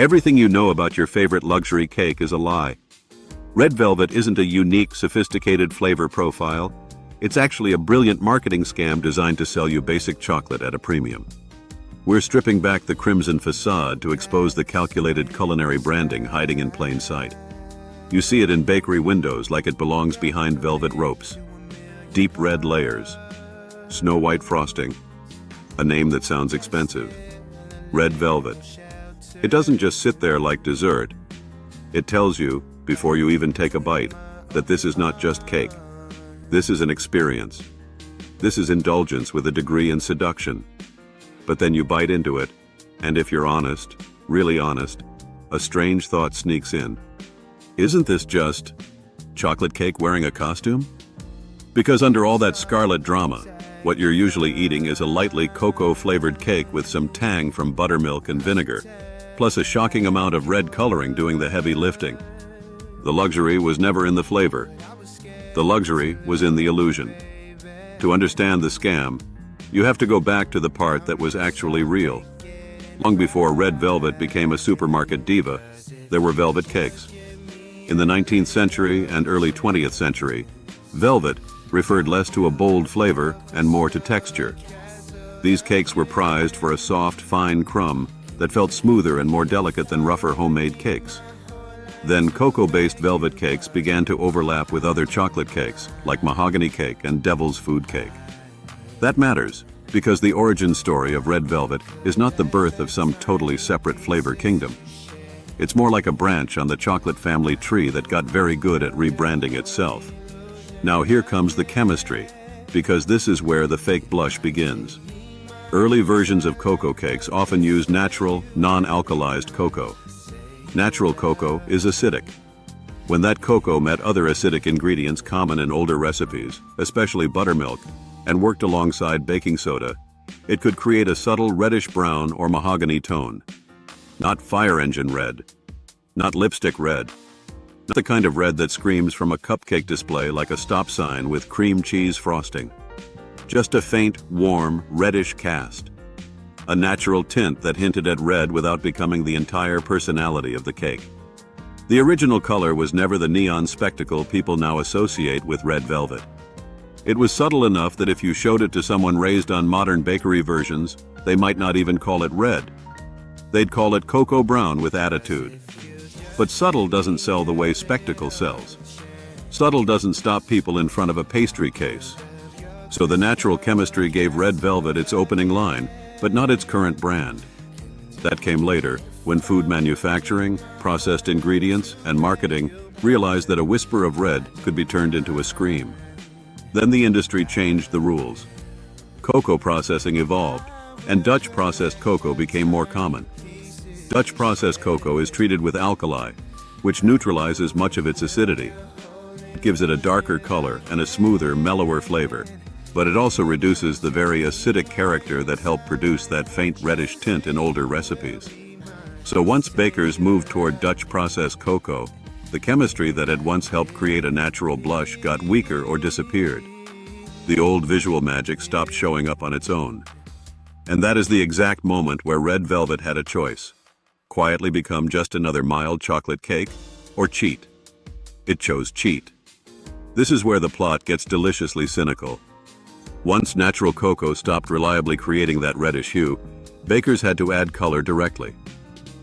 Everything you know about your favorite luxury cake is a lie. Red velvet isn't a unique, sophisticated flavor profile. It's actually a brilliant marketing scam designed to sell you basic chocolate at a premium. We're stripping back the crimson facade to expose the calculated culinary branding hiding in plain sight. You see it in bakery windows like it belongs behind velvet ropes. Deep red layers, snow white frosting, a name that sounds expensive. Red velvet. It doesn't just sit there like dessert. It tells you, before you even take a bite, that this is not just cake. This is an experience. This is indulgence with a degree in seduction. But then you bite into it, and if you're honest, really honest, a strange thought sneaks in. Isn't this just chocolate cake wearing a costume? Because under all that scarlet drama, what you're usually eating is a lightly cocoa-flavored cake with some tang from buttermilk and vinegar, plus a shocking amount of red coloring doing the heavy lifting. The luxury was never in the flavor. The luxury was in the illusion. To understand the scam, you have to go back to the part that was actually real. Long before red velvet became a supermarket diva, there were velvet cakes. In the 19th century and early 20th century, velvet referred less to a bold flavor and more to texture. These cakes were prized for a soft, fine crumb that felt smoother and more delicate than rougher homemade cakes. Then cocoa-based velvet cakes began to overlap with other chocolate cakes, like mahogany cake and devil's food cake. That matters, because the origin story of red velvet is not the birth of some totally separate flavor kingdom. It's more like a branch on the chocolate family tree that got very good at rebranding itself. Now here comes the chemistry, because this is where the fake blush begins. Early versions of cocoa cakes often used natural, non-alkalized cocoa. Natural cocoa is acidic. When that cocoa met other acidic ingredients common in older recipes, especially buttermilk, and worked alongside baking soda, it could create a subtle reddish brown or mahogany tone. Not fire engine red, not lipstick red, not the kind of red that screams from a cupcake display like a stop sign with cream cheese frosting. Just a faint, warm, reddish cast. A natural tint that hinted at red without becoming the entire personality of the cake. The original color was never the neon spectacle people now associate with red velvet. It was subtle enough that if you showed it to someone raised on modern bakery versions, they might not even call it red. They'd call it cocoa brown with attitude. But subtle doesn't sell the way spectacle sells. Subtle doesn't stop people in front of a pastry case. So the natural chemistry gave red velvet its opening line, but not its current brand. That came later, when food manufacturing, processed ingredients, and marketing realized that a whisper of red could be turned into a scream. Then the industry changed the rules. Cocoa processing evolved, and Dutch processed cocoa became more common. Dutch processed cocoa is treated with alkali, which neutralizes much of its acidity. It gives it a darker color and a smoother, mellower flavor, but it also reduces the very acidic character that helped produce that faint reddish tint in older recipes. So once bakers moved toward Dutch processed cocoa, the chemistry that had once helped create a natural blush got weaker or disappeared. The old visual magic stopped showing up on its own. And that is the exact moment where red velvet had a choice. Quietly become just another mild chocolate cake, or cheat. It chose cheat. This is where the plot gets deliciously cynical. Once natural cocoa stopped reliably creating that reddish hue, bakers had to add color directly.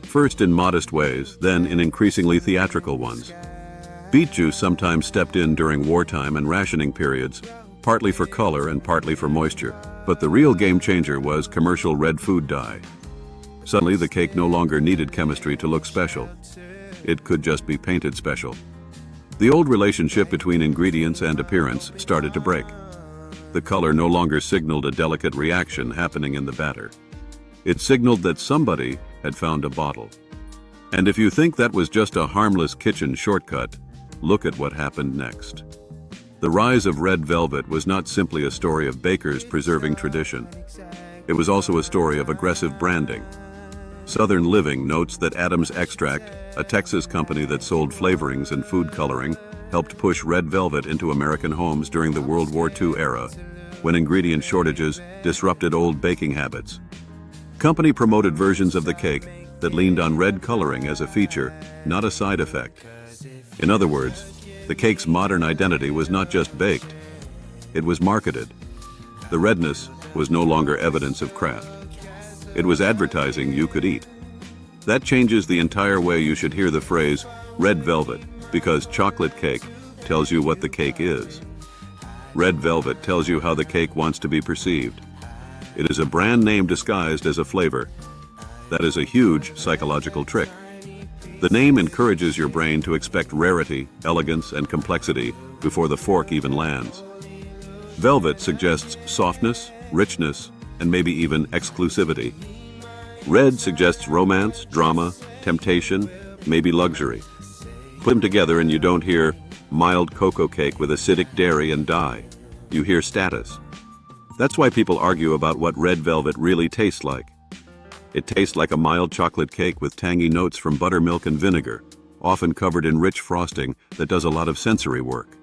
First in modest ways, then in increasingly theatrical ones. Beet juice sometimes stepped in during wartime and rationing periods, partly for color and partly for moisture. But the real game changer was commercial red food dye. Suddenly the cake no longer needed chemistry to look special. It could just be painted special. The old relationship between ingredients and appearance started to break. The color no longer signaled a delicate reaction happening in the batter. It signaled that somebody had found a bottle. And if you think that was just a harmless kitchen shortcut, look at what happened next. The rise of red velvet was not simply a story of bakers preserving tradition. It was also a story of aggressive branding. Southern Living notes that Adams Extract, a Texas company that sold flavorings and food coloring, helped push red velvet into American homes during the World War II era, when ingredient shortages disrupted old baking habits. Company promoted versions of the cake that leaned on red coloring as a feature, not a side effect. In other words, the cake's modern identity was not just baked, it was marketed. The redness was no longer evidence of craft. It was advertising you could eat. That changes the entire way you should hear the phrase red velvet, because chocolate cake tells you what the cake is. Red velvet tells you how the cake wants to be perceived. It is a brand name disguised as a flavor. That is a huge psychological trick. The name encourages your brain to expect rarity, elegance, and complexity before the fork even lands. Velvet suggests softness, richness, and maybe even exclusivity. Red suggests romance, drama, temptation, maybe luxury. Put them together and you don't hear mild cocoa cake with acidic dairy and dye. You hear status. That's why people argue about what red velvet really tastes like. It tastes like a mild chocolate cake with tangy notes from buttermilk and vinegar, often covered in rich frosting that does a lot of sensory work.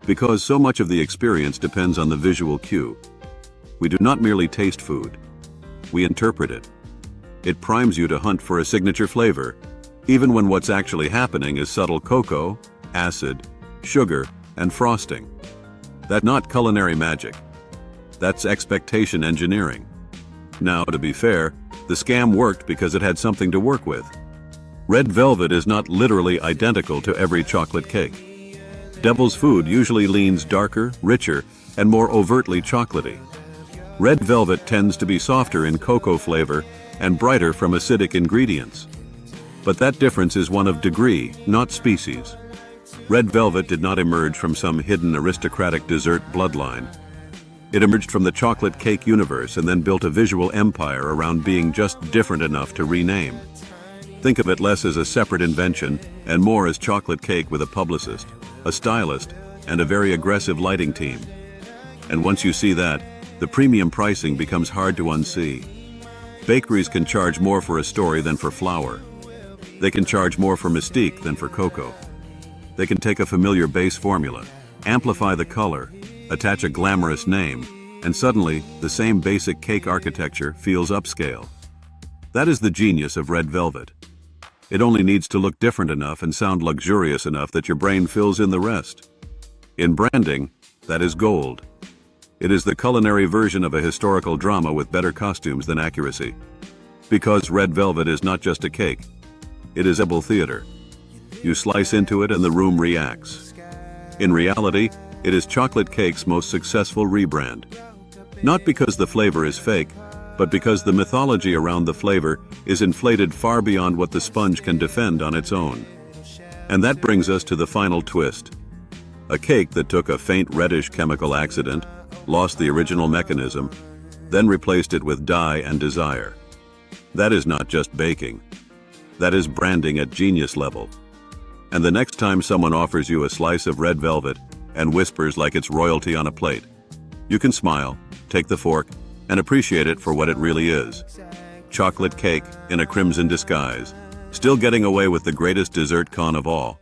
Because so much of the experience depends on the visual cue. We do not merely taste food, we interpret it. It primes you to hunt for a signature flavor, even when what's actually happening is subtle cocoa, acid, sugar, and frosting. That's not culinary magic. That's expectation engineering. Now, to be fair, the scam worked because it had something to work with. Red velvet is not literally identical to every chocolate cake. Devil's Food usually leans darker, richer, and more overtly chocolatey. Red velvet tends to be softer in cocoa flavor and brighter from acidic ingredients. But that difference is one of degree, not species. Red velvet did not emerge from some hidden aristocratic dessert bloodline. It emerged from the chocolate cake universe and then built a visual empire around being just different enough to rename. Think of it less as a separate invention and more as chocolate cake with a publicist, a stylist, and a very aggressive lighting team. And once you see that, the premium pricing becomes hard to unsee. Bakeries can charge more for a story than for flour. They can charge more for mystique than for cocoa. They can take a familiar base formula, amplify the color, attach a glamorous name, and suddenly the same basic cake architecture feels upscale. That is the genius of red velvet. It only needs to look different enough and sound luxurious enough that your brain fills in the rest. In branding, that is gold. It is the culinary version of a historical drama with better costumes than accuracy. Because red velvet is not just a cake, it is edible theater. You slice into it and the room reacts. In reality, it is chocolate cake's most successful rebrand. Not because the flavor is fake, but because the mythology around the flavor is inflated far beyond what the sponge can defend on its own. And that brings us to the final twist. A cake that took a faint reddish chemical accident, lost the original mechanism, then replaced it with dye and desire. That is not just baking. That is branding at genius level. And the next time someone offers you a slice of red velvet and whispers like it's royalty on a plate, you can smile, take the fork, and appreciate it for what it really is. Chocolate cake in a crimson disguise, still getting away with the greatest dessert con of all.